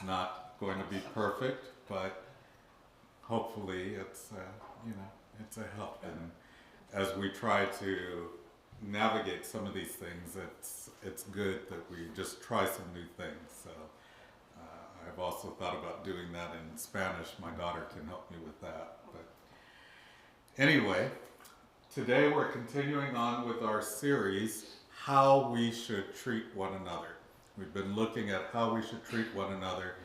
It's not going to be perfect, but hopefully it's it's a help. And as we try to navigate some of these things, it's good that we just try some new things. So I've also thought about doing that in Spanish. My daughter can help me with that. But anyway, today we're continuing on with our series, How We Should Treat One Another. We've been looking at how we should treat one another.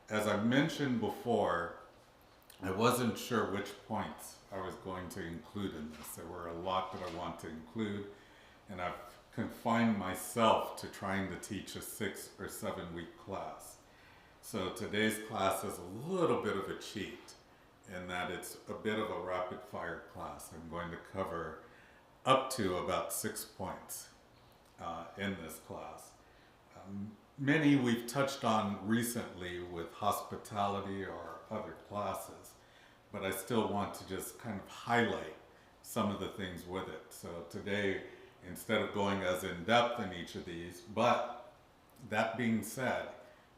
As I mentioned before, I wasn't sure which points I was going to include in this. There were a lot that I want to include, and I've confined myself to trying to teach a 6 or 7 week class. So today's class is a little bit of a cheat in that it's a bit of a rapid fire class. I'm going to cover up to about 6 points in this class. Many we've touched on recently with hospitality or other classes, but I still want to just kind of highlight some of the things with it. So today, instead of going as in depth in each of these, but that being said,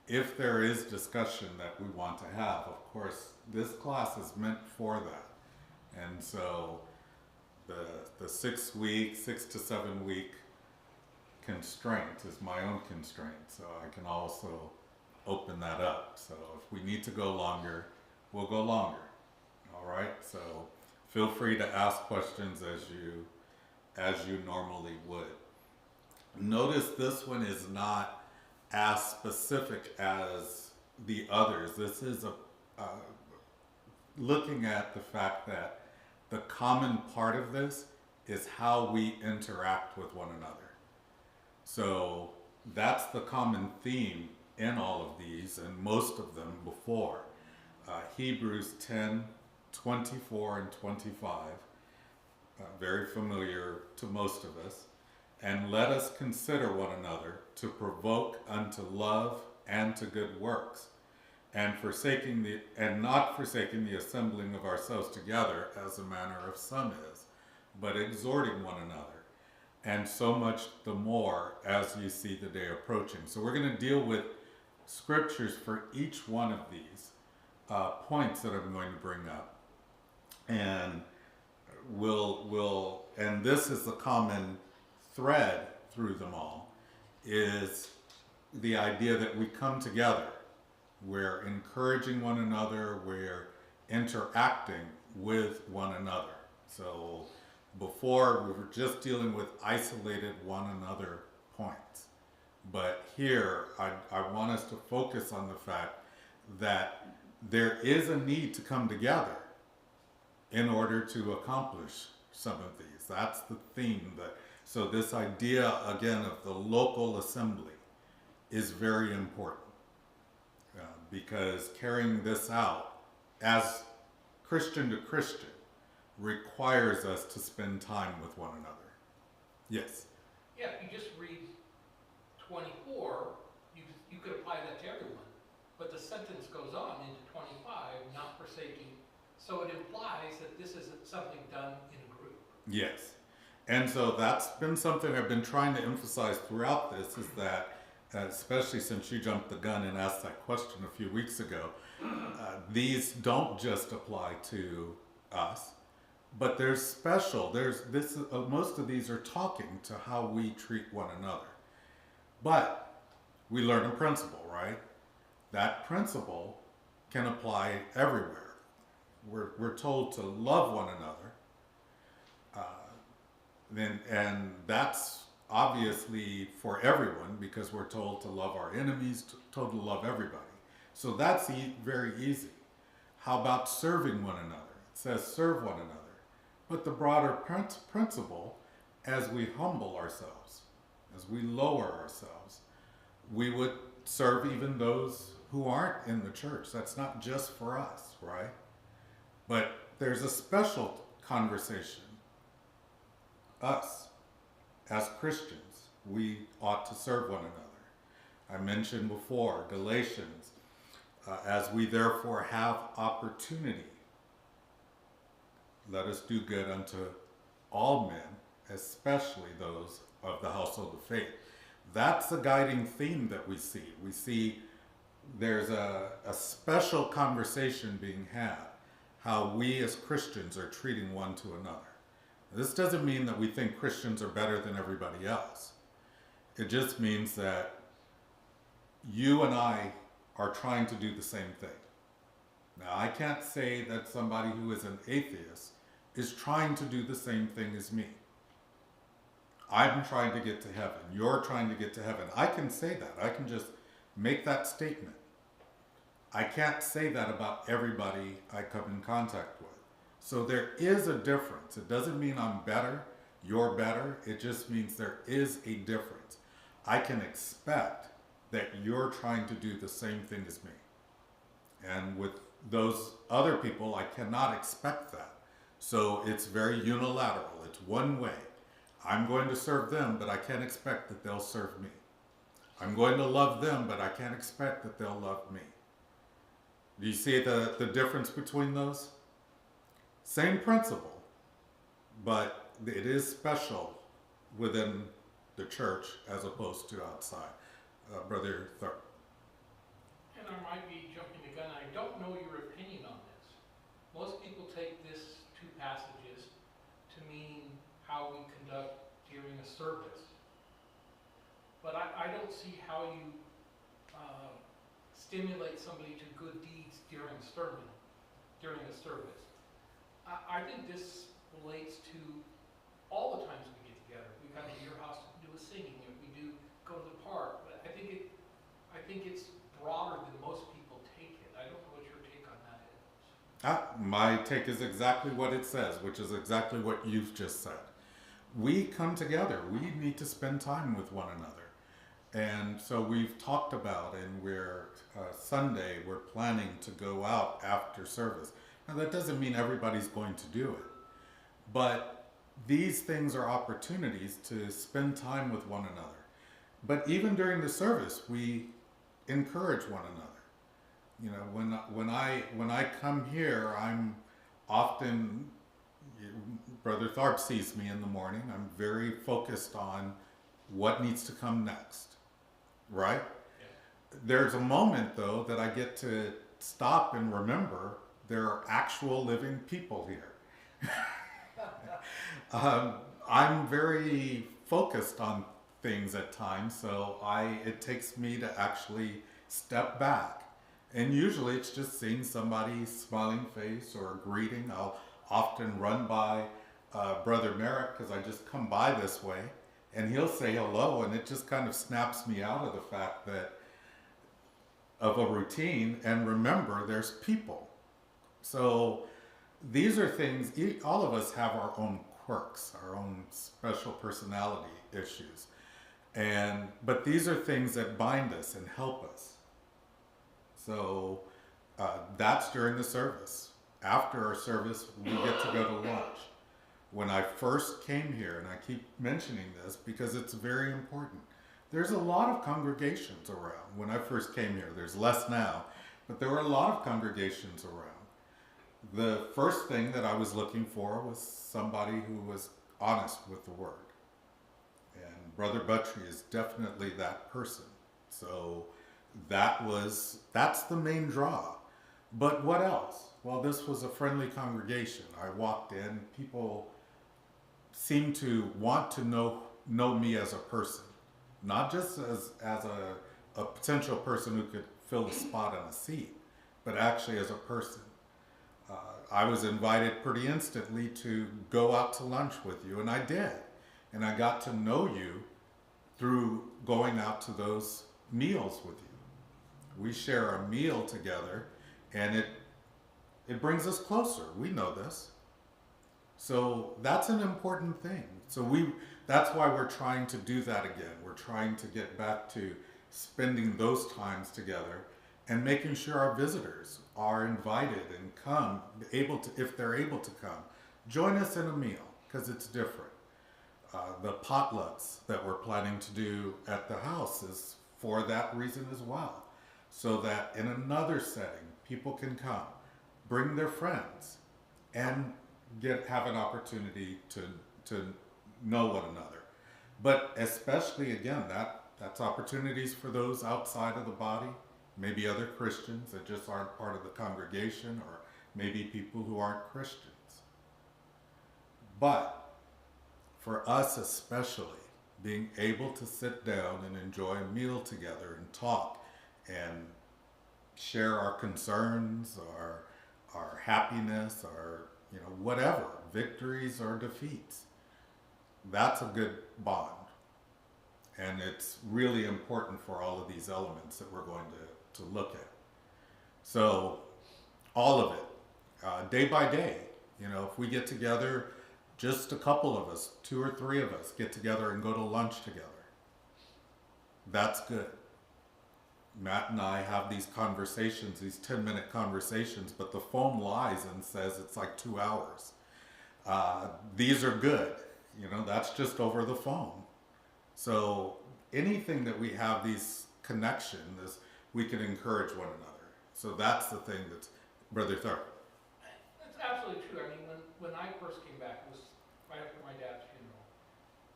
if there is discussion that we want to have, of course, this class is meant for that. And so the 6 week, 6 to 7 week constraint is my own constraint. So I can also open that up. So if we need to go longer, we'll go longer. All right. So feel free to ask questions as you normally would. Notice this one is not as specific as the others. This is looking at the fact that the common part of this is how we interact with one another. So that's the common theme in all of these and most of them before. Hebrews 10, 24 and 25, very familiar to most of us. And let us consider one another to provoke unto love and to good works, and not forsaking the assembling of ourselves together, as the manner of some is, but exhorting one another, and so much the more as you see the day approaching. So we're going to deal with scriptures for each one of these points that I'm going to bring up, and and this is the common thread through them all, is the idea that we come together, we're encouraging one another, we're interacting with one another. So before we were just dealing with isolated one another points, but here I want us to focus on the fact that there is a need to come together in order to accomplish some of these. That's the theme. So this idea, again, of the local assembly is very important because carrying this out as Christian to Christian requires us to spend time with one another. Yes? Yeah, if you just read 24, you could apply that to everyone. But the sentence goes on into 25, not forsaking. So it implies that this is something done in a group. Yes. And so that's been something I've been trying to emphasize throughout this, is that, especially since you jumped the gun and asked that question a few weeks ago, these don't just apply to us, but they're special. Most of these are talking to how we treat one another. But we learn a principle, right? That principle can apply everywhere. We're told to love one another. And that's obviously for everyone, because we're told to love our enemies, told to love everybody. So that's very easy. How about serving one another? It says serve one another. But the broader principle, as we humble ourselves, as we lower ourselves, we would serve even those who aren't in the church. That's not just for us, right? But there's a special conversation. Us, as Christians, we ought to serve one another. I mentioned before, Galatians, as we therefore have opportunity, let us do good unto all men, especially those of the household of faith. That's the guiding theme that we see. We see there's a special conversation being had, how we as Christians are treating one to another. This doesn't mean that we think Christians are better than everybody else. It just means that you and I are trying to do the same thing. Now, I can't say that somebody who is an atheist is trying to do the same thing as me. I'm trying to get to heaven. You're trying to get to heaven. I can say that. I can just make that statement. I can't say that about everybody I come in contact with. So there is a difference. It doesn't mean I'm better, you're better. It just means there is a difference. I can expect that you're trying to do the same thing as me. And with those other people, I cannot expect that. So it's very unilateral. It's one way. I'm going to serve them, but I can't expect that they'll serve me. I'm going to love them, but I can't expect that they'll love me. Do you see the difference between those? Same principle, but it is special within the church as opposed to outside. Brother Thurp. And I might be jumping the gun. I don't know your opinion on this. Most people take this two passages to mean how we conduct during a service. But I don't see how you stimulate somebody to good deeds during a sermon, during a service. I think this relates to all the times we get together. We come to your house to do a singing, and we do go to the park. But I think it's broader than most people take it. I don't know what your take on that is. My take is exactly what it says, which is exactly what you've just said. We come together. We need to spend time with one another. And so we've talked about, and Sunday, we're planning to go out after service. Now that doesn't mean everybody's going to do it, but these things are opportunities to spend time with one another. But even during the service, we encourage one another. You know, when I come here, I'm often, Brother Tharp sees me in the morning, I'm very focused on what needs to come next, right? Yeah. There's a moment though that I get to stop and remember there are actual living people here. I'm very focused on things at times, so it takes me to actually step back. And usually it's just seeing somebody's smiling face or a greeting. I'll often run by Brother Merrick because I just come by this way, and he'll say hello, and it just kind of snaps me out of the fact that of a routine, and remember there's people. So these are things, all of us have our own quirks, our own special personality issues. But these are things that bind us and help us. So that's during the service. After our service, we get to go to lunch. When I first came here, and I keep mentioning this because it's very important, there's a lot of congregations around. When I first came here, there's less now, but there were a lot of congregations around. The first thing that I was looking for was somebody who was honest with the word. And Brother Buttrey is definitely that person. So that's the main draw. But what else? Well, this was a friendly congregation. I walked in, people seemed to want to know me as a person. Not just as a potential person who could fill a spot on a seat, but actually as a person. I was invited pretty instantly to go out to lunch with you, and I did. And I got to know you through going out to those meals with you. We share a meal together, and it brings us closer. We know this. So that's an important thing. So that's why we're trying to do that again. We're trying to get back to spending those times together and making sure our visitors are invited and come, if they're able to come, join us in a meal, because it's different. The potlucks that we're planning to do at the house is for that reason as well, so that in another setting, people can come, bring their friends, and have an opportunity to know one another. But especially, again, that's opportunities for those outside of the body maybe other Christians that just aren't part of the congregation, or maybe people who aren't Christians. But for us especially, being able to sit down and enjoy a meal together and talk and share our concerns, our happiness, our, you know, whatever, victories or defeats, that's a good bond. And it's really important for all of these elements that we're going to look at. So all of it, day by day, you know, if we get together, just a couple of us, 2 or 3 of us get together and go to lunch together, that's good. Matt and I have these conversations, these 10-minute conversations, but the phone lies and says it's like 2 hours. These are good, you know, that's just over the phone. So anything that we have these connections, we can encourage one another. So that's the thing that's, Brother Thurp. That's absolutely true. I mean, when I first came back, it was right after my dad's funeral,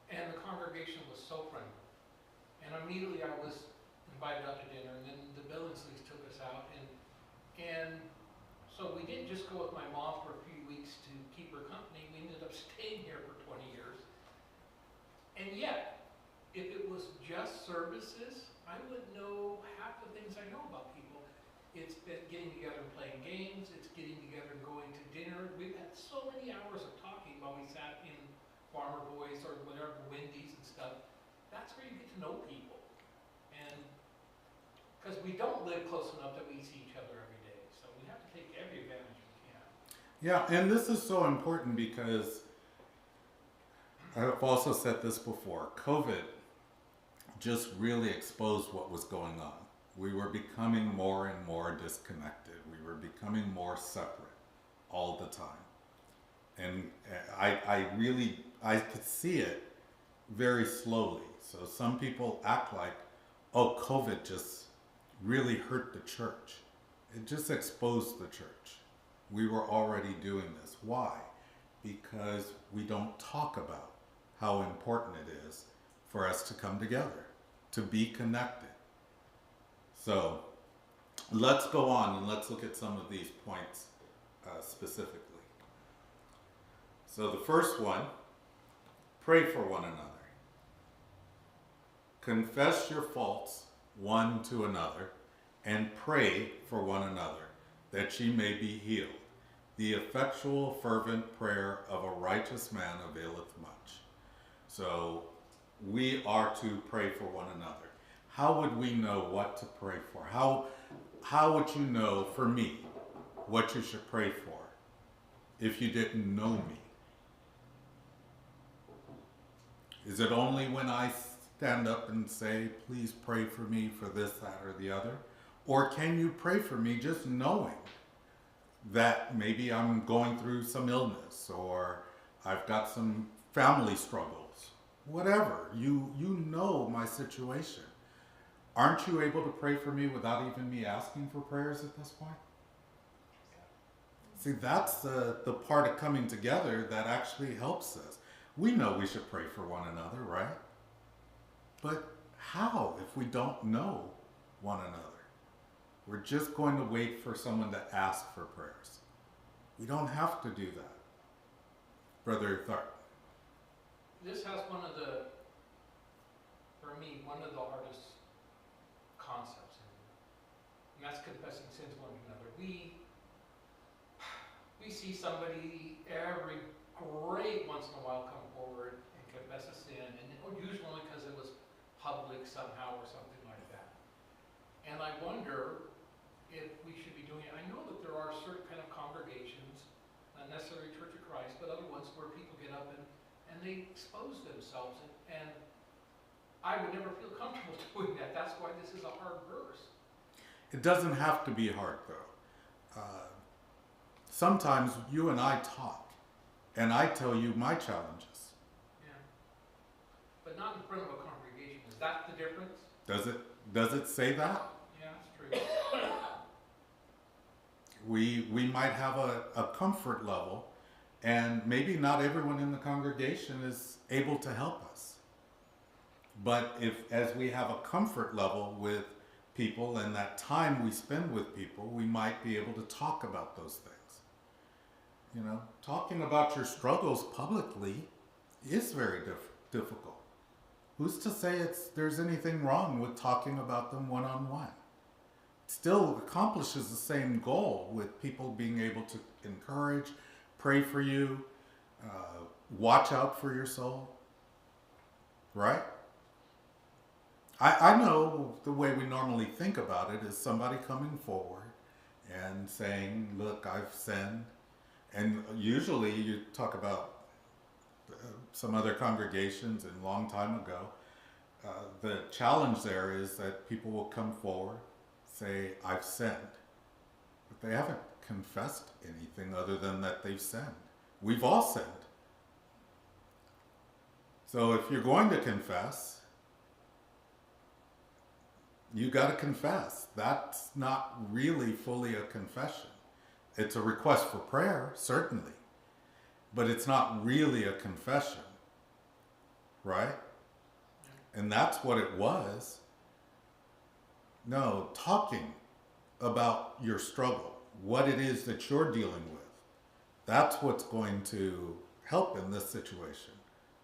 and the congregation was so friendly. And immediately I was invited out to dinner, and then the Billingsleys took us out, and so we didn't just go with my mom for a few weeks to keep her company. We ended up staying here for 20 years. And yet, if it was just services, I wouldn't know half the things I know about people. It's been getting together and playing games, it's getting together and going to dinner. We've had so many hours of talking while we sat in Farmer Boys or whatever, Wendy's and stuff. That's where you get to know people. And because we don't live close enough that we see each other every day. So we have to take every advantage we can. Yeah, and this is so important because I've also said this before. COVID just really exposed what was going on. We were becoming more and more disconnected. We were becoming more separate all the time. And I could see it very slowly. So some people act like, oh, COVID just really hurt the church. It just exposed the church. We were already doing this. Why? Because we don't talk about how important it is for us to come together, to be connected. So let's go on and let's look at some of these points specifically. So the first one, pray for one another. Confess your faults one to another and pray for one another that ye may be healed. The effectual fervent prayer of a righteous man availeth much. So we are to pray for one another. How would we know what to pray for? How would you know, for me, what you should pray for if you didn't know me? Is it only when I stand up and say, please pray for me for this, that, or the other? Or can you pray for me just knowing that maybe I'm going through some illness or I've got some family struggles? Whatever, you know my situation. Aren't you able to pray for me without even me asking for prayers at this point? See, that's the part of coming together that actually helps us. We know we should pray for one another, right? But how if we don't know one another? We're just going to wait for someone to ask for prayers. We don't have to do that. Brother Tharp. This has one of the hardest concepts, and that's confessing sins one to another. We see somebody every great once in a while come forward and confess a sin, and usually only because it was public somehow or something like that. And I wonder if we should be doing it. I know that there are certain kind of congregations, not necessarily Church of Christ, but other ones where people get up and they expose themselves, and I would never feel comfortable doing that. That's why this is a hard verse. It doesn't have to be hard, though. Sometimes you and I talk, and I tell you my challenges. Yeah. But not in front of a congregation. Is that the difference? Does it say that? Yeah, that's true. We might have a comfort level, and maybe not everyone in the congregation is able to help us. But as we have a comfort level with people and that time we spend with people, we might be able to talk about those things. You know, talking about your struggles publicly is very difficult. Who's to say there's anything wrong with talking about them one-on-one? Still accomplishes the same goal with people being able to encourage, pray for you, watch out for your soul, right? I know the way we normally think about it is somebody coming forward and saying, look, I've sinned. And usually you talk about some other congregations and a long time ago, the challenge there is that people will come forward, say, I've sinned. But they haven't confessed anything other than that they've sinned. We've all sinned. So if you're going to confess, you got to confess. That's not really fully a confession. It's a request for prayer, certainly, but it's not really a confession, right? And that's what it was. No, talking about your struggle, what it is that you're dealing with, that's what's going to help in this situation.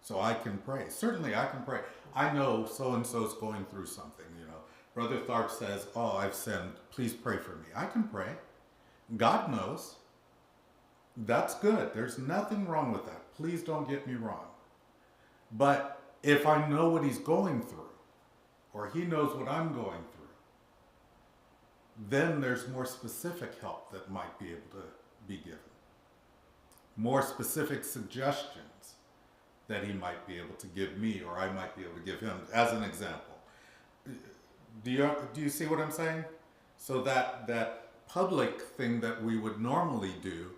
So I can pray. Certainly I can pray. I know so-and-so's going through something, you know. Brother Tharp says, oh, I've sinned. Please pray for me. I can pray. God knows. That's good. There's nothing wrong with that. Please don't get me wrong. But if I know what he's going through, or he knows what I'm going through, then there's more specific help that might be able to be given. More specific suggestions that he might be able to give me, or I might be able to give him, as an example. Do you see what I'm saying? So that public thing that we would normally do,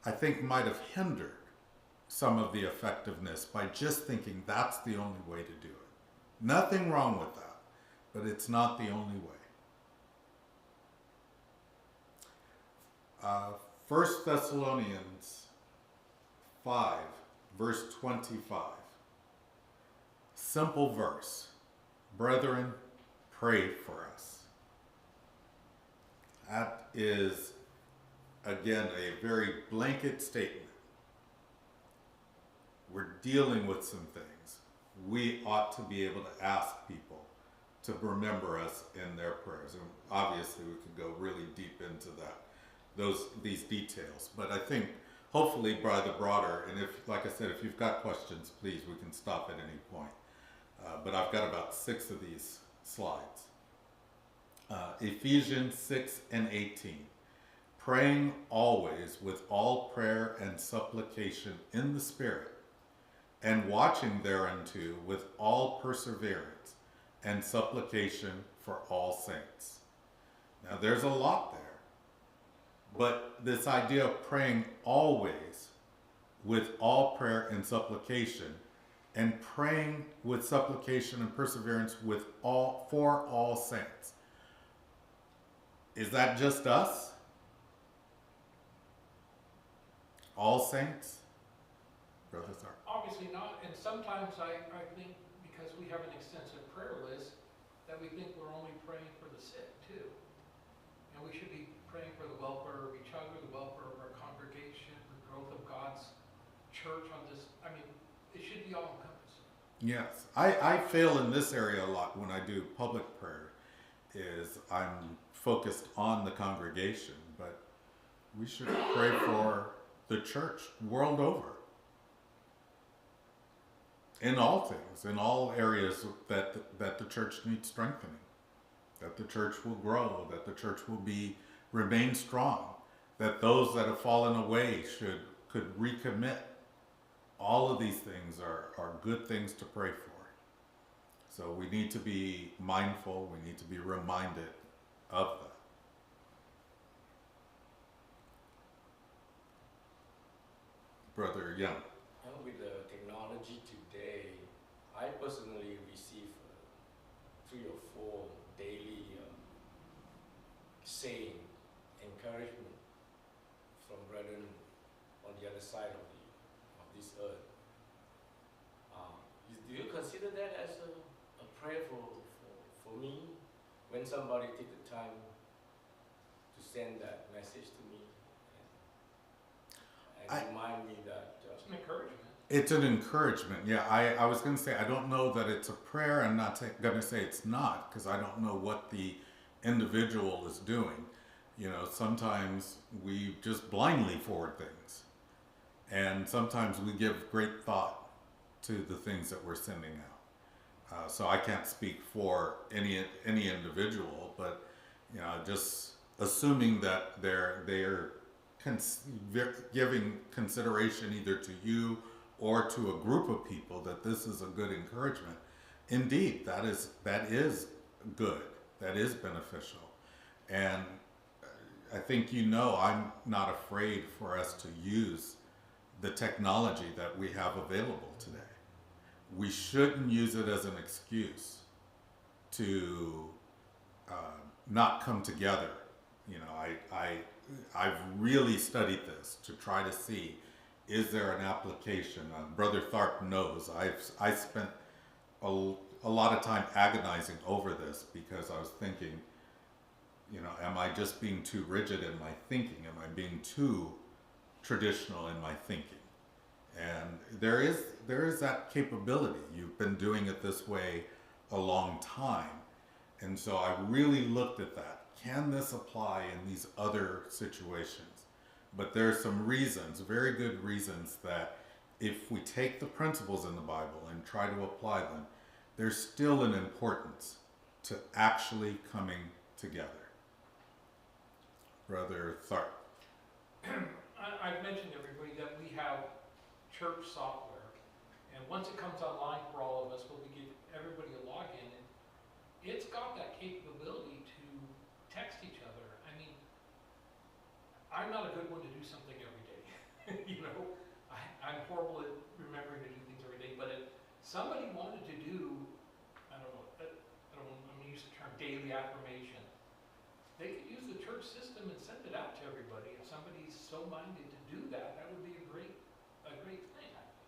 I think might have hindered some of the effectiveness by just thinking that's the only way to do it. Nothing wrong with that, but it's not the only way. 1 Thessalonians 5, verse 25. Simple verse. Brethren, pray for us. That is, again, a very blanket statement. We're dealing with some things. We ought to be able to ask people to remember us in their prayers. And obviously we could go really deep into these details. But I think hopefully by the broader, and if, like I said, if you've got questions, please, we can stop at any point. But I've got about 6 of these slides. Ephesians 6 and 18. Praying always with all prayer and supplication in the Spirit, and watching thereunto with all perseverance and supplication for all saints. Now there's a lot there. But this idea of praying always with all prayer and supplication, and praying with supplication and perseverance for all saints. Is that just us? All saints? Brother Tharp. Obviously not, and sometimes I think because we have an extensive prayer list, that we think we're only praying for the sick too. And we should be praying for the welfare of each other, the welfare of our congregation, the growth of God's church on this. I mean, it should be all encompassing. Yes, I fail in this area a lot when I do public prayer, is I'm focused on the congregation, but we should pray for the church world over. In all things, in all areas that the church needs strengthening, that the church will grow, that the church will remain strong, that those that have fallen away could recommit. All of these things are good things to pray for. So we need to be mindful, we need to be reminded of that. Brother Young. With the technology today, I personally receive 3 or 4 daily saying, encouragement from brethren on the other side of this earth. Do you consider that as a prayer for me? when somebody take the time to send that message to me and remind me that It's an encouragement. It's an encouragement. Yeah, I was going to say, I don't know that it's a prayer. I'm not going to say it's not, because I don't know what the individual is doing. You know, sometimes we just blindly forward things. And sometimes we give great thought to the things that we're sending out. So I can't speak for any individual, but, you know, just assuming that they're giving consideration either to you or to a group of people, that this is a good encouragement. Indeed, that is good. That is beneficial. And I think, you know, I'm not afraid for us to use the technology that we have available today. We shouldn't use it as an excuse to not come together. You know, I've really studied this to try to see, is there an application? Brother Tharp knows I spent a lot of time agonizing over this, because I was thinking, you know, am I just being too rigid in my thinking? Am I being too traditional in my thinking? And there is that capability. You've been doing it this way a long time. And so I really looked at that. Can this apply in these other situations? But there are some reasons, very good reasons, that if we take the principles in the Bible and try to apply them, there's still an importance to actually coming together. Brother Tharp. I've mentioned to everybody that we have church software, and once it comes online for all of us, we'll give everybody a login, and it's got that capability to text each other. I mean, I'm not a good one to do something every day. You know, I'm horrible at remembering to do things every day, but if somebody wanted to do, I'm gonna use the term daily affirmation, they could use the church system and send it out to everybody. If somebody's so minded to do that, that would be a great thing, I think.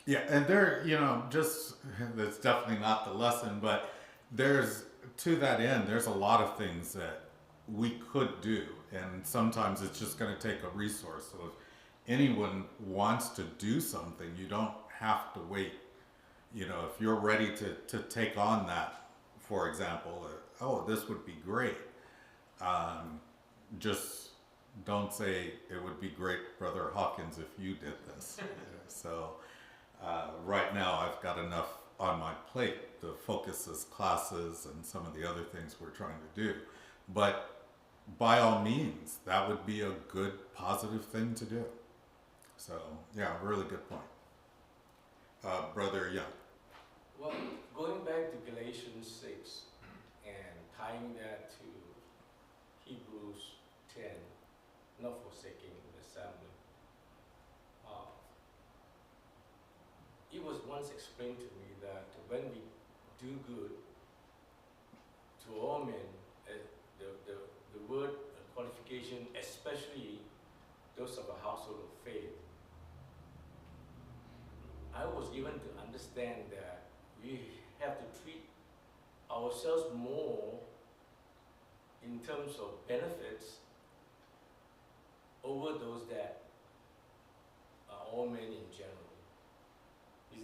Yeah, and there, you know, just, that's definitely not the lesson, but there's, to that end, there's a lot of things that we could do, and sometimes it's just going to take a resource. So if anyone wants to do something, you don't have to wait. You know, if you're ready to take on that, for example, oh, this would be great. Just don't say it would be great, Brother Hawkins, if you did this. So right now I've got enough on my plate to focus as classes and some of the other things we're trying to do. But by all means, that would be a good, positive thing to do. So yeah, really good point. Brother Young. well, going back to Galatians 6 and tying that to Hebrews 10, not forsaking the assembly. It was once explained to me that when we do good to all men, the word qualification, especially those of a household of faith, I was given to understand that we have to treat ourselves more in terms of benefits over those that are all men in general.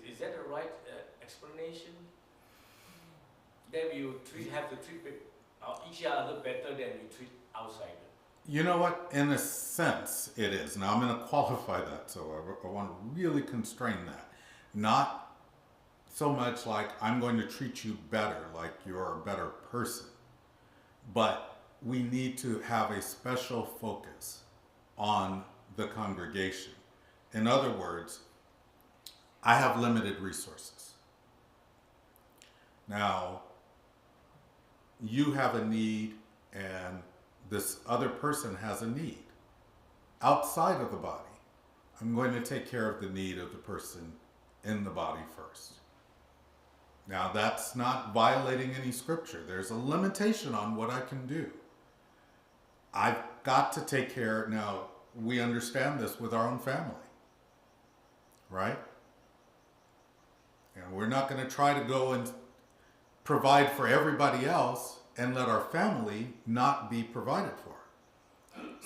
Is that the right explanation? That we have to treat each other better than we treat outsiders? You know what? In a sense, it is. Now, I'm going to qualify that, so I want to really constrain that. Not so much like I'm going to treat you better, like you're a better person. But we need to have a special focus on the congregation. In other words, I have limited resources. Now, you have a need, and this other person has a need outside of the body. I'm going to take care of the need of the person in the body first. Now, that's not violating any scripture. There's a limitation on what I can do. I've got to take care. Now, we understand this with our own family, right? And we're not going to try to go and provide for everybody else and let our family not be provided for.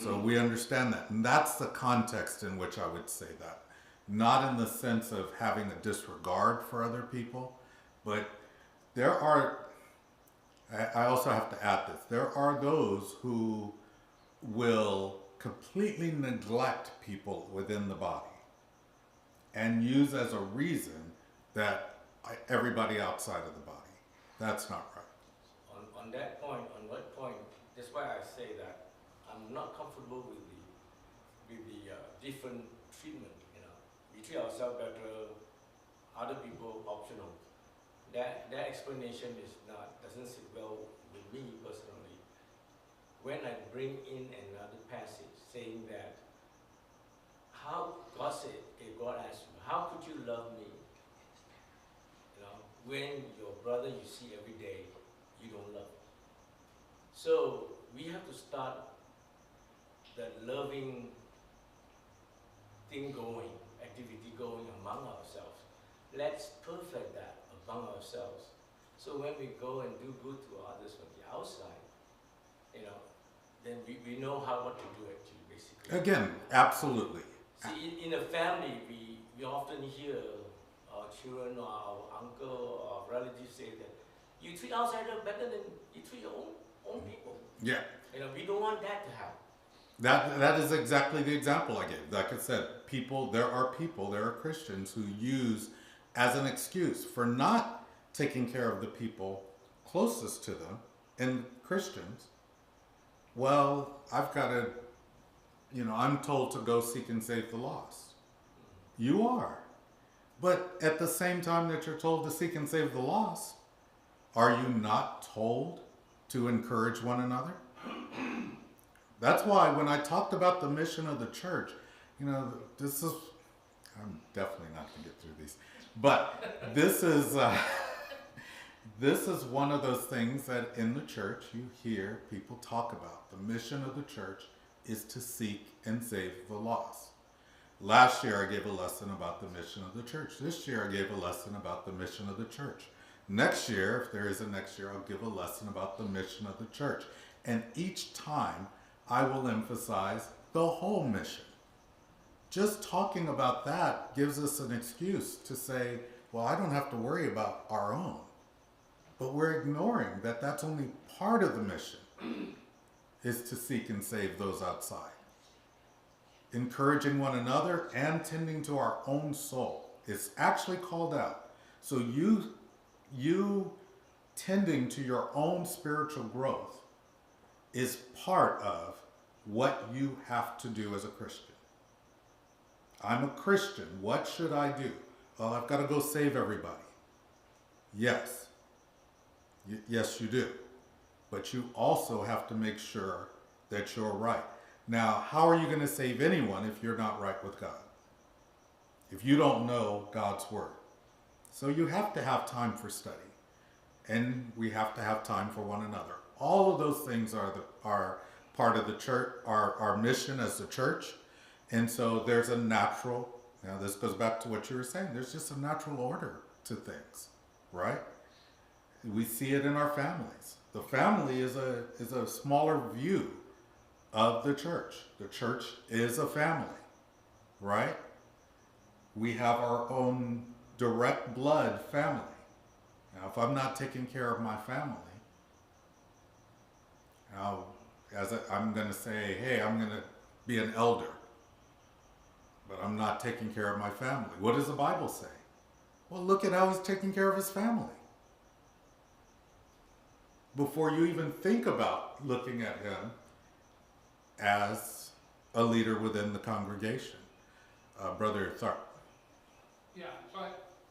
So we understand that. And that's the context in which I would say that. Not in the sense of having a disregard for other people, but there are, I also have to add this, there are those who will completely neglect people within the body and use as a reason that everybody outside of the body. That's not right. On that point, on what point, that's why I say that I'm not comfortable with the different treatment. You know, we treat ourselves better, other people optional. That explanation doesn't sit well with me personally. When I bring in another passage saying that, how God said, if God asked you, how could you love me? You know, when your brother you see every day, you don't love. So we have to start that loving thing going, activity going among ourselves. Let's perfect that among ourselves. So when we go and do good to others from the outside, you know, then we know what to do actually, basically. Again, absolutely. See, in a family, we often hear our children or our uncle or relatives say that you treat outsiders better than you treat your own people. Yeah. You know, we don't want that to happen. That is exactly the example I gave. Like I said, there are Christians who use as an excuse for not taking care of the people closest to them, and Christians, well, I've got to, I'm told to go seek and save the lost. You are. But at the same time that you're told to seek and save the lost, are you not told to encourage one another? That's why when I talked about the mission of the church, I'm definitely not going to get through these, but this is one of those things that in the church you hear people talk about. The mission of the church is to seek and save the lost. Last year I gave a lesson about the mission of the church. This year I gave a lesson about the mission of the church. Next year, if there is a next year, I'll give a lesson about the mission of the church. And each time I will emphasize the whole mission. Just talking about that gives us an excuse to say, well, I don't have to worry about our own. But we're ignoring that that's only part of the mission, is to seek and save those outside. Encouraging one another and tending to our own soul. It's actually called out. So you tending to your own spiritual growth is part of what you have to do as a Christian. I'm a Christian. What should I do? Well, I've got to go save everybody. Yes. Yes, you do. But you also have to make sure that you're right. Now, how are you going to save anyone if you're not right with God? If you don't know God's word. So you have to have time for study. And we have to have time for one another. All of those things are part of the church, our mission as the church. And so there's a natural, this goes back to what you were saying, there's just a natural order to things, right? We see it in our families. The family is a smaller view of the church. The church is a family, right? We have our own direct blood family. Now, if I'm not taking care of my family, I'm going to say, hey, I'm going to be an elder, but I'm not taking care of my family. What does the Bible say? Well, look at how he's taking care of his family. Before you even think about looking at him as a leader within the congregation. Brother Tharp. Yeah, so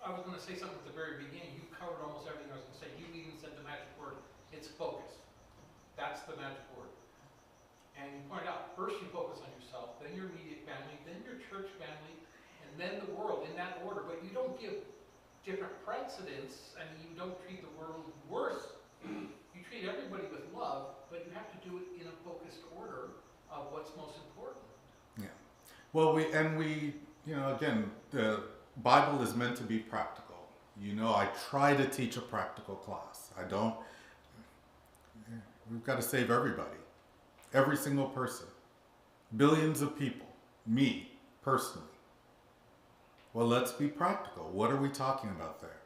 I was going to say something at the very beginning. You covered almost everything I was going to say. You even said the magic word. It's focus. That's the magic word. And you point out, first you focus on yourself, then your immediate family, then your church family, and then the world, in that order. But you don't give different precedents, and you don't treat the world worse. You treat everybody with love, but you have to do it in a focused order of what's most important. Yeah. Well, again, the Bible is meant to be practical. I try to teach a practical class. I don't, We've got to save everybody. Every single person. Billions of people. Me, personally. Well, let's be practical. What are we talking about there?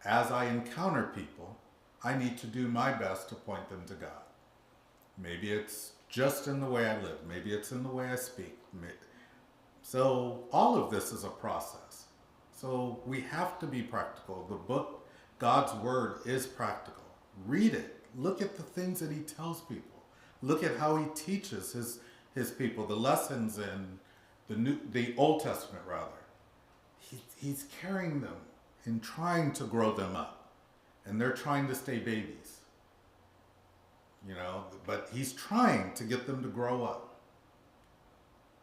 As I encounter people, I need to do my best to point them to God. Maybe it's just in the way I live. Maybe it's in the way I speak. So all of this is a process. So we have to be practical. The book, God's Word, is practical. Read it. Look at the things that he tells people. Look at how he teaches his people, the lessons in the Old Testament, rather. He's carrying them and trying to grow them up. And they're trying to stay babies. But he's trying to get them to grow up.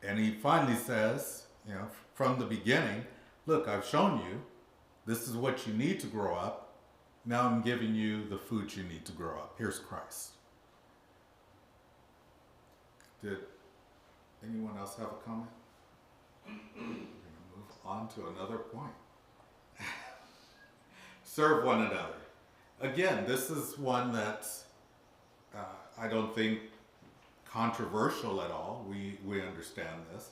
And he finally says, from the beginning, look, I've shown you, this is what you need to grow up. Now I'm giving you the food you need to grow up. Here's Christ. Did anyone else have a comment? We're going to move on to another point. Serve one another. Again, this is one that's, I don't think, controversial at all. We understand this.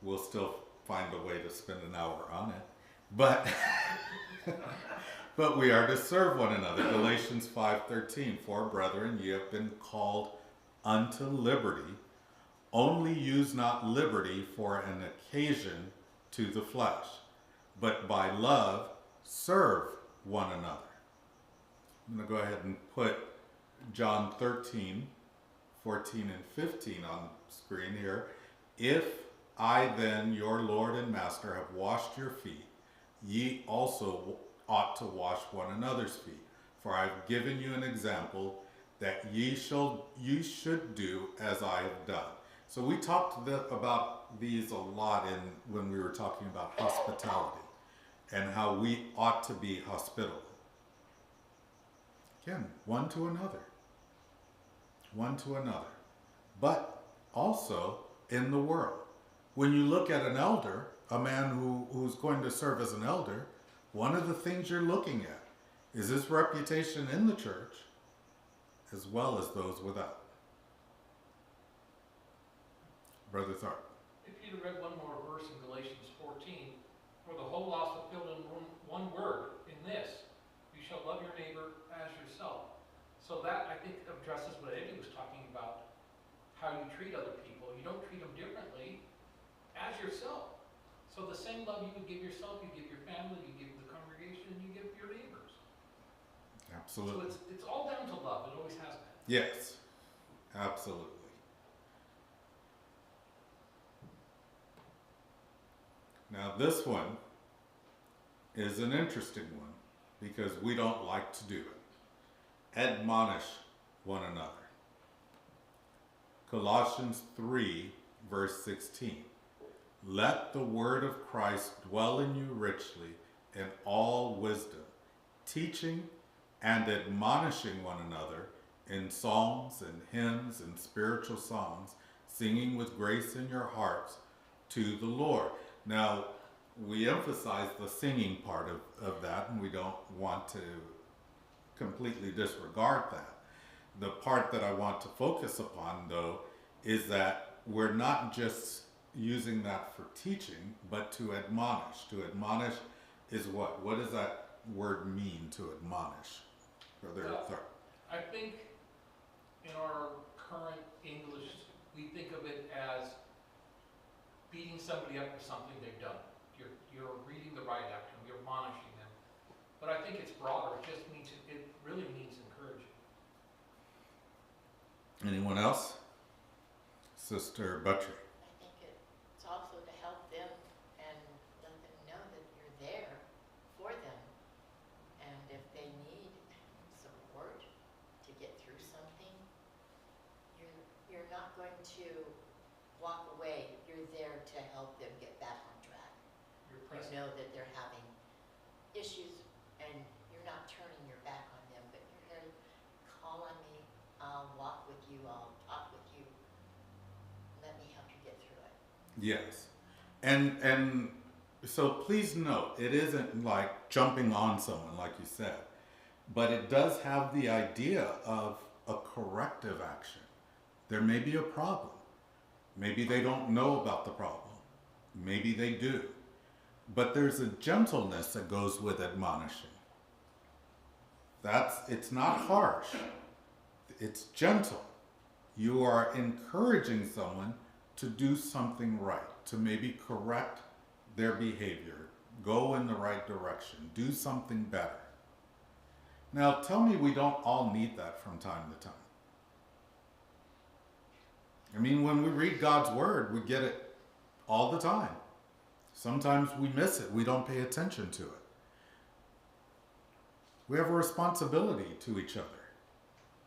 We'll still find a way to spend an hour on it. But but we are to serve one another. Galatians 5:13, for brethren, ye have been called unto liberty. Only use not liberty for an occasion to the flesh, but by love serve one another. I'm going to go ahead and put John 13:14 and 15 on screen here. If I then, your Lord and Master, have washed your feet, ye also ought to wash one another's feet. For I have given you an example that ye should do as I have done. So we talked about these a lot when we were talking about hospitality and how we ought to be hospitable. Again, one to another. One to another. But also in the world. When you look at an elder, a man who's going to serve as an elder, one of the things you're looking at is his reputation in the church as well as those without. Brother Tharp. If you'd have read one more verse in Galatians 14, for the whole law is fulfilled in one word, in this, you shall love your neighbor as yourself. So that, I think, addresses what Eddie was talking about, how you treat other people. You don't treat them differently as yourself. So the same love you would give yourself, you give your family, you give the congregation, and you give your neighbors. Absolutely. So it's all down to love. It always has been. Yes, absolutely. Now this one is an interesting one because we don't like to do it. Admonish one another. Colossians 3, verse 16. Let the word of Christ dwell in you richly in all wisdom, teaching and admonishing one another in psalms and hymns and spiritual songs, singing with grace in your hearts to the Lord. Now, we emphasize the singing part of that, and we don't want to completely disregard that. The part that I want to focus upon, though, is that we're not just using that for teaching, but to admonish. To admonish is what? What does that word mean, to admonish? Brother Tharp. I think in our current English, we think of it as beating somebody up for something they've done. You're reading the right after them, you're admonishing them. But I think it's broader. It just means, it really means encouraging. Anyone else? Sister Buttrey. I think it's also to help them and let them know that you're there for them. And if they need support to get through something, you're not going to walk away. You're there to help them get back on track. You're You present. know that they're having issues and you're not turning your back on them, but you're there, call on me, I'll walk with you, I'll talk with you. Let me help you get through it. Yes. And so please note, it isn't like jumping on someone, like you said, but it does have the idea of a corrective action. There may be a problem. Maybe they don't know about the problem. Maybe they do. But there's a gentleness that goes with admonishing. It's not harsh. It's gentle. You are encouraging someone to do something right, to maybe correct their behavior, go in the right direction, do something better. Now, tell me we don't all need that from time to time. I mean, when we read God's word, we get it all the time. Sometimes we miss it. We don't pay attention to it. We have a responsibility to each other,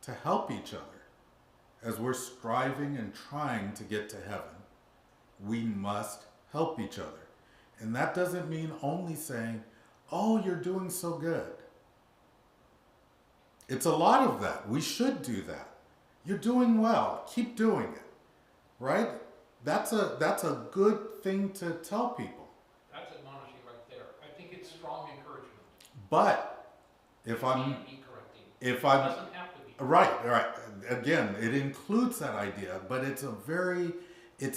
to help each other. As we're striving and trying to get to heaven, we must help each other. And that doesn't mean only saying, oh, you're doing so good. It's a lot of that. We should do that. You're doing well. Keep doing it. Right? That's a good thing to tell people. That's admonishing right there. I think it's strong encouragement. But if I'm It doesn't have to be. right. Again, it includes that idea, but it's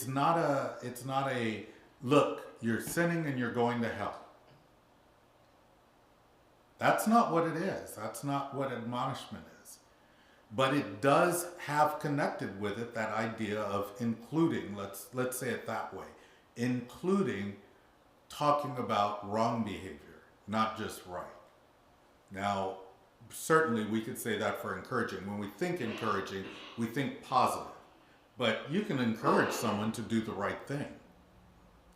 not a look, you're sinning and you're going to hell. That's not what it is. That's not what admonishment is. But it does have connected with it that idea of including, let's say it that way, including talking about wrong behavior, not just right. Now, certainly we could say that for encouraging. When we think encouraging, we think positive. But you can encourage someone to do the right thing.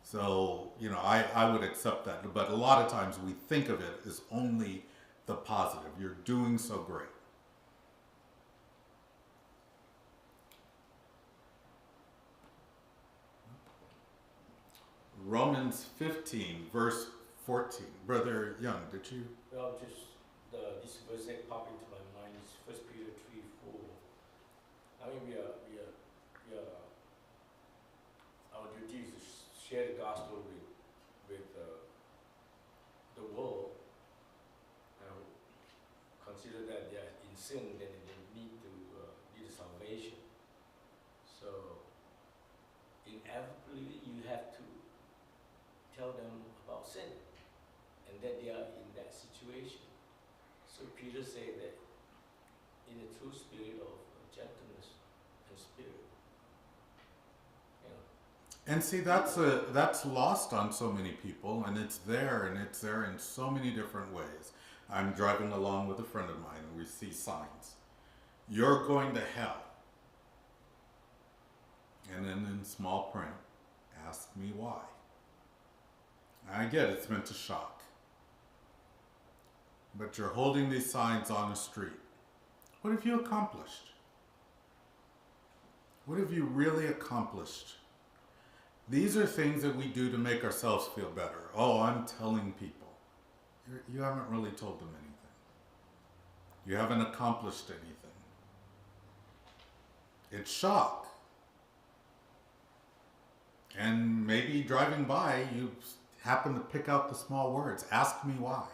So, I would accept that. But a lot of times we think of it as only the positive. You're doing so great. Romans 15, verse 14. Brother Young, did you? Well, just this verse that popped into my mind is 1 Peter 3:4. I mean, we are our duty is to share the gospel with the world. And consider that they are in sin, then they need salvation. So inevitably, you have to tell them about sin and that they are in that situation. So Peter said that in a true spirit of gentleness and spirit. And see, that's lost on so many people, and it's there in so many different ways. I'm driving along with a friend of mine, and we see signs. You're going to hell. And then in small print, ask me why. I get it's meant to shock. But you're holding these signs on a street. What have you accomplished? What have you really accomplished? These are things that we do to make ourselves feel better. Oh, I'm telling people. You haven't really told them anything. You haven't accomplished anything. It's shock. And maybe driving by, you happen to pick out the small words. Ask me why.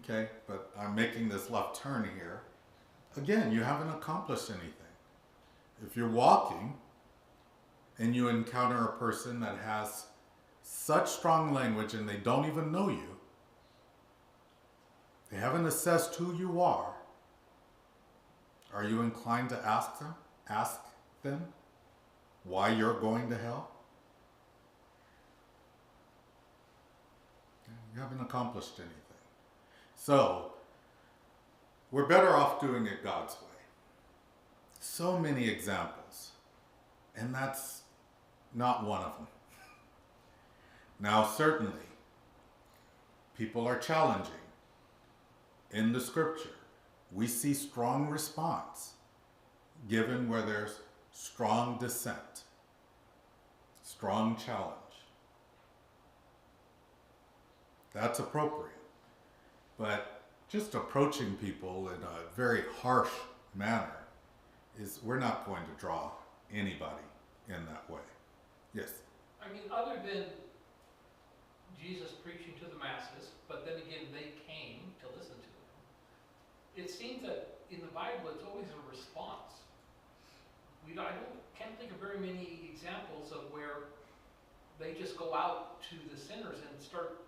Okay, but I'm making this left turn here. Again, you haven't accomplished anything. If you're walking and you encounter a person that has such strong language and they don't even know you, they haven't assessed who you are you inclined to ask them why you're going to hell? You haven't accomplished anything. So, we're better off doing it God's way. So many examples, and that's not one of them. Now, certainly, people are challenging. In the scripture, we see strong response given where there's strong dissent, strong challenge. That's appropriate. But just approaching people in a very harsh manner we're not going to draw anybody in that way. Yes? I mean, other than Jesus preaching to the masses, but then again, they came to listen to him. it seems that in the Bible, it's always a response. Can't think of very many examples of where they just go out to the sinners and start,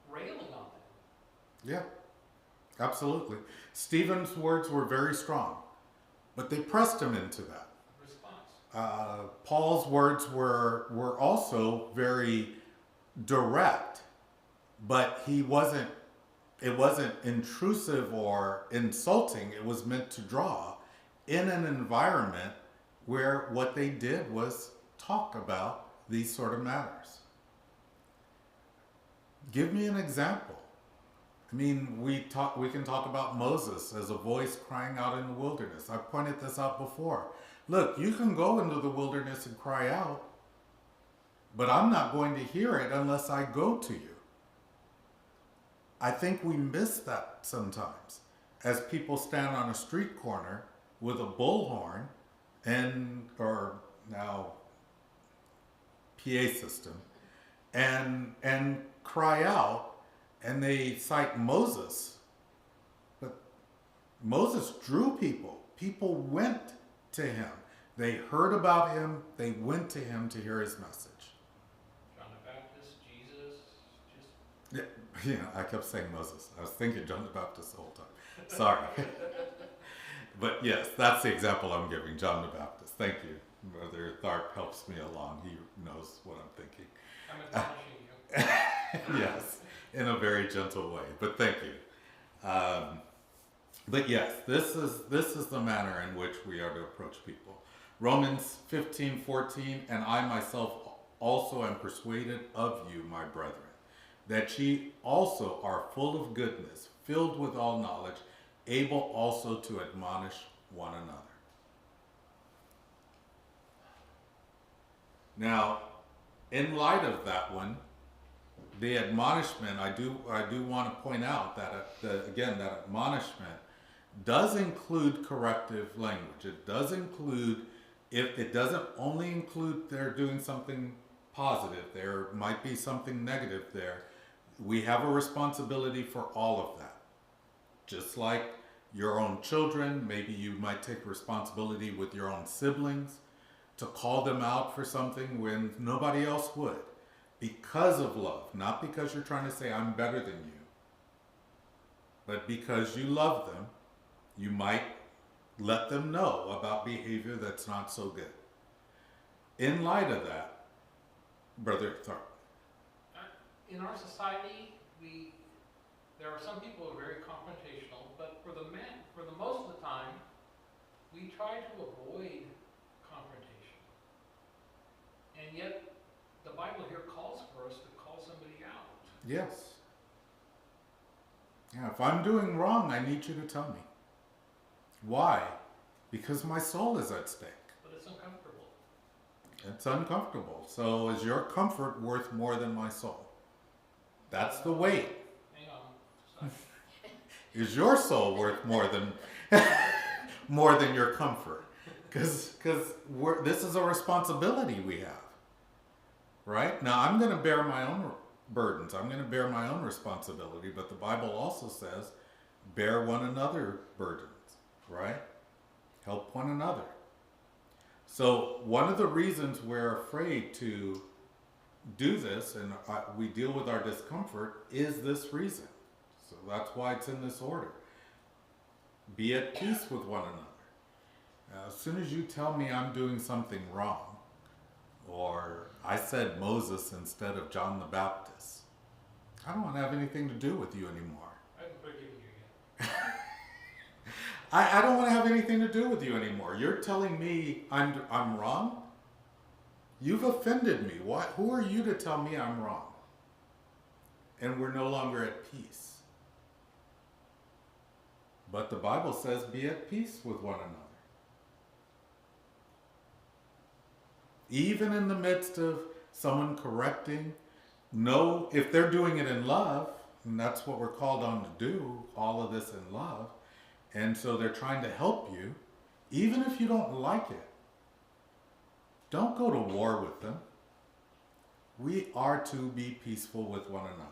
railing on them. Yeah, absolutely. Stephen's words were very strong, but they pressed him into that. Response. Paul's words were also very direct, but it wasn't intrusive or insulting. It was meant to draw in an environment where what they did was talk about these sort of matters. Give me an example. I mean, we can talk about Moses as a voice crying out in the wilderness. I've pointed this out before. Look, you can go into the wilderness and cry out, but I'm not going to hear it unless I go to you. I think we miss that sometimes as people stand on a street corner with a bullhorn or now PA system and cry out, and they cite Moses. But Moses drew people. People went to him. They heard about him. They went to him to hear his message. John the Baptist, Jesus, I kept saying Moses. I was thinking John the Baptist the whole time. Sorry. But yes, that's the example I'm giving, John the Baptist. Thank you. Brother Tharp helps me along. He knows what I'm thinking. I'm admonishing you. Yes, in a very gentle way. But thank you. But yes, this is the manner in which we are to approach people. Romans 15:14, and I myself also am persuaded of you, my brethren, that ye also are full of goodness, filled with all knowledge, able also to admonish one another. Now, in light of that one, the admonishment, I do want to point out that that admonishment does include corrective language. It does include, if it doesn't only include they're doing something positive, there might be something negative there. We have a responsibility for all of that. Just like your own children, maybe you might take responsibility with your own siblings to call them out for something when nobody else would. Because of love, not because you're trying to say I'm better than you, but because you love them, you might let them know about behavior that's not so good. In light of that, Brother Tharp. In our society, there are some people who are very confrontational, but for the most of the time, we try to avoid confrontation. And yet, the Bible here calls for us to call somebody out. Yes. Yeah, if I'm doing wrong, I need you to tell me. Why? Because my soul is at stake. But it's uncomfortable. It's uncomfortable. So is your comfort worth more than my soul? That's the weight. Hang on. Sorry. Is your soul worth more than more than your comfort? Because this is a responsibility we have. Right? Now, I'm going to bear my own burdens. I'm going to bear my own responsibility, but the Bible also says, bear one another burdens, right? Help one another. So one of the reasons we're afraid to do this, and we deal with our discomfort, is this reason. So that's why it's in this order. Be at peace with one another. As soon as you tell me I'm doing something wrong, or I said Moses instead of John the Baptist, I don't want to have anything to do with you anymore. I haven't forgiven you yet. I don't want to have anything to do with you anymore. You're telling me I'm wrong? You've offended me. Who are you to tell me I'm wrong? And we're no longer at peace. But the Bible says be at peace with one another. Even in the midst of someone correcting, know if they're doing it in love, and that's what we're called on to do, all of this in love, and so they're trying to help you, even if you don't like it, don't go to war with them. We are to be peaceful with one another.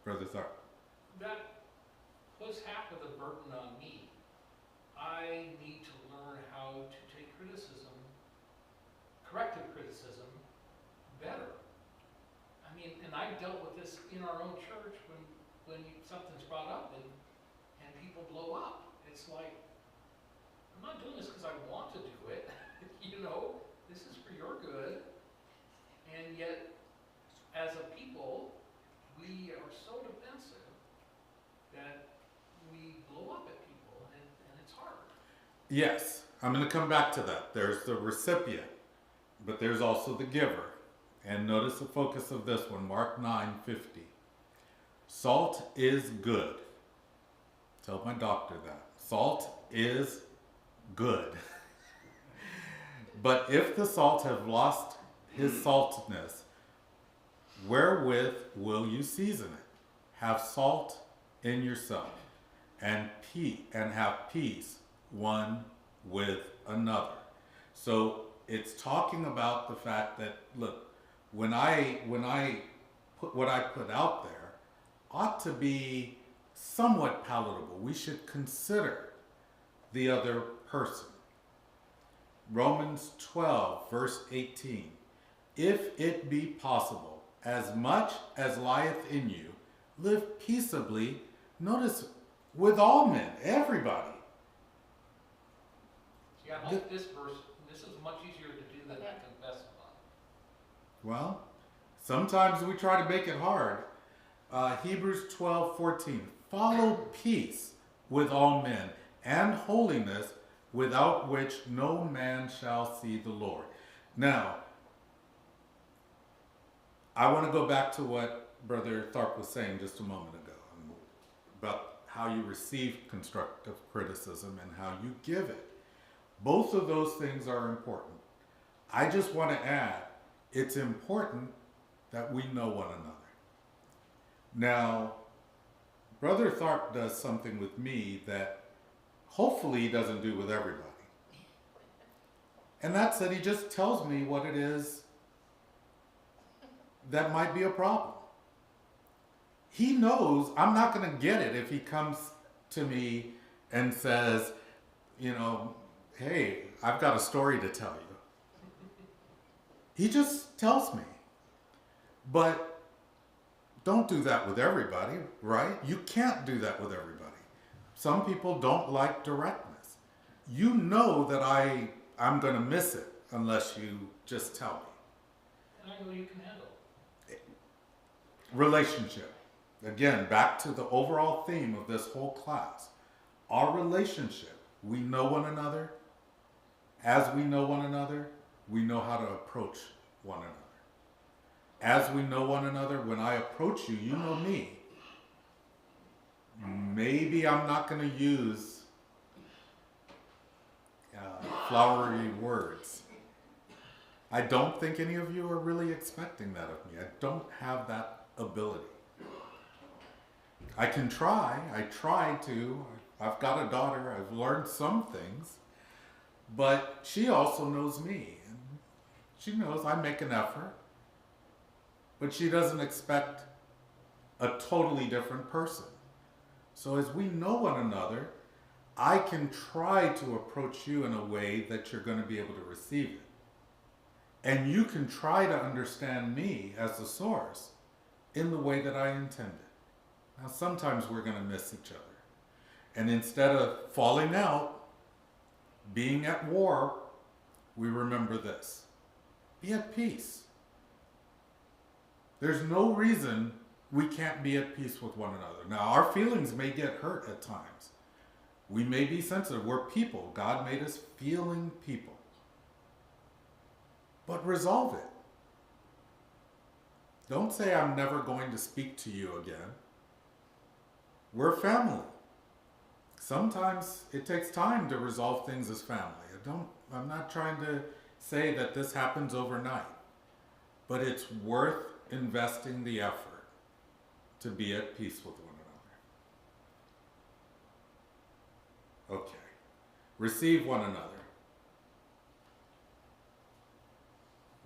Brother Tharp. That puts half of the burden on me. I need to learn how to take criticism, corrective criticism, better. I mean, and I've dealt with this in our own church when something's brought up and people blow up. It's like, I'm not doing this because I want to do it. You know, this is for your good. And yet, as a people, we are so defensive that we blow up at people, and it's hard. Yes, I'm going to come back to that. There's the recipient, but there's also the giver. And notice the focus of this one, Mark 9:50. Salt is good. Tell my doctor that. Salt is good. But if the salt have lost his saltiness, wherewith will you season it? Have salt in yourself, and have peace one with another. So it's talking about the fact that, look, when I put what I put out there ought to be somewhat palatable. We should consider the other person. Romans 12, verse 18. If it be possible, as much as lieth in you, live peaceably, notice, with all men, everybody. See, I like this verse. This is much easier to do than to confess about. Well, sometimes we try to make it hard. Hebrews 12:14. Follow peace with all men and holiness, without which no man shall see the Lord. Now, I want to go back to what Brother Tharp was saying just a moment ago about how you receive constructive criticism and how you give it. Both of those things are important. I just want to add, it's important that we know one another. Now, Brother Tharp does something with me that hopefully he doesn't do with everybody. And that's that he just tells me what it is that might be a problem. He knows I'm not going to get it if he comes to me and says, you know, hey, I've got a story to tell you. He just tells me. But don't do that with everybody, right? You can't do that with everybody. Some people don't like directness. You know that I'm going to miss it unless you just tell me. And I know you can handle it. Relationship. Again, back to the overall theme of this whole class. Our relationship. We know one another. As we know one another, we know how to approach one another. As we know one another, when I approach you, you know me. Maybe I'm not going to use flowery words. I don't think any of you are really expecting that of me. I don't have that ability. I can try. I try to. I've got a daughter. I've learned some things. But she also knows me. And she knows I make an effort. But she doesn't expect a totally different person. So as we know one another, I can try to approach you in a way that you're going to be able to receive it. And you can try to understand me as the source in the way that I intended. Now, sometimes we're going to miss each other. And instead of falling out, being at war, we remember this. Be at peace. There's no reason we can't be at peace with one another. Now, our feelings may get hurt at times. We may be sensitive. We're people. God made us feeling people. But resolve it. Don't say I'm never going to speak to you again. We're family. Sometimes it takes time to resolve things as family. I'm not trying to say that this happens overnight, but it's worth investing the effort to be at peace with one another. Okay. Receive one another.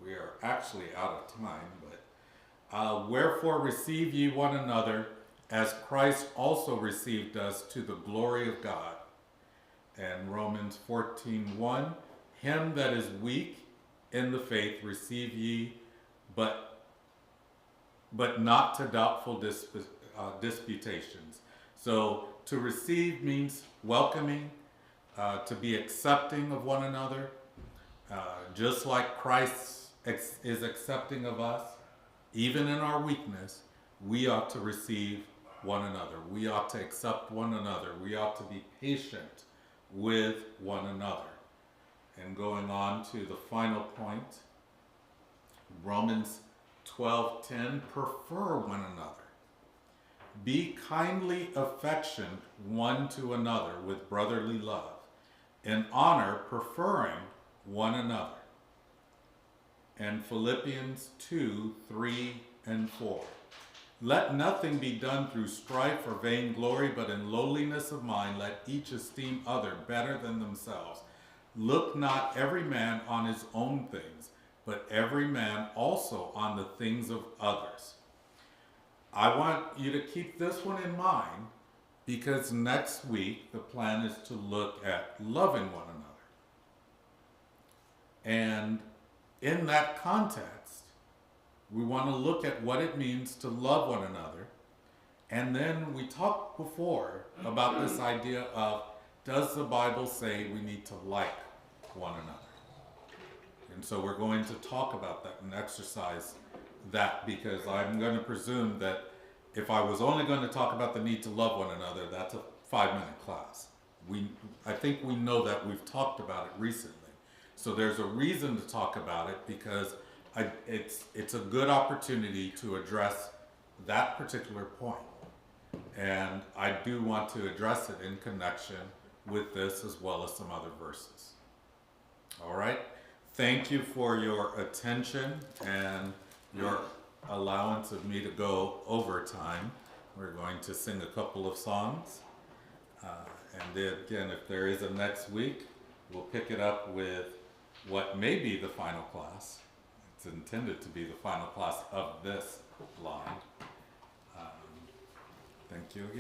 We are actually out of time, but wherefore receive ye one another as Christ also received us to the glory of God. And Romans 14:1, him that is weak in the faith receive ye, but not to doubtful disputations. So to receive means welcoming, to be accepting of one another, just like Christ is accepting of us. Even in our weakness, we ought to receive one another. We ought to accept one another. We ought to be patient with one another. And going on to the final point, Romans 12:10, prefer one another. Be kindly affectioned one to another with brotherly love, in honor preferring one another. And Philippians 2:3-4. Let nothing be done through strife or vainglory, but in lowliness of mind let each esteem other better than themselves. Look not every man on his own things, but every man also on the things of others. I want you to keep this one in mind, because next week the plan is to look at loving one another. And in that context, we want to look at what it means to love one another. And then we talked before about this idea of, does the Bible say we need to like one another? And so we're going to talk about that and exercise that, because I'm going to presume that if I was only going to talk about the need to love one another, that's a 5-minute class. I think we know that, we've talked about it recently. So there's a reason to talk about it, because it's a good opportunity to address that particular point. And I do want to address it in connection with this as well as some other verses. All right? Thank you for your attention and your allowance of me to go over time. We're going to sing a couple of songs. And then again, if there is a next week, we'll pick it up with what may be the final class. It's intended to be the final class of this line. Thank you again.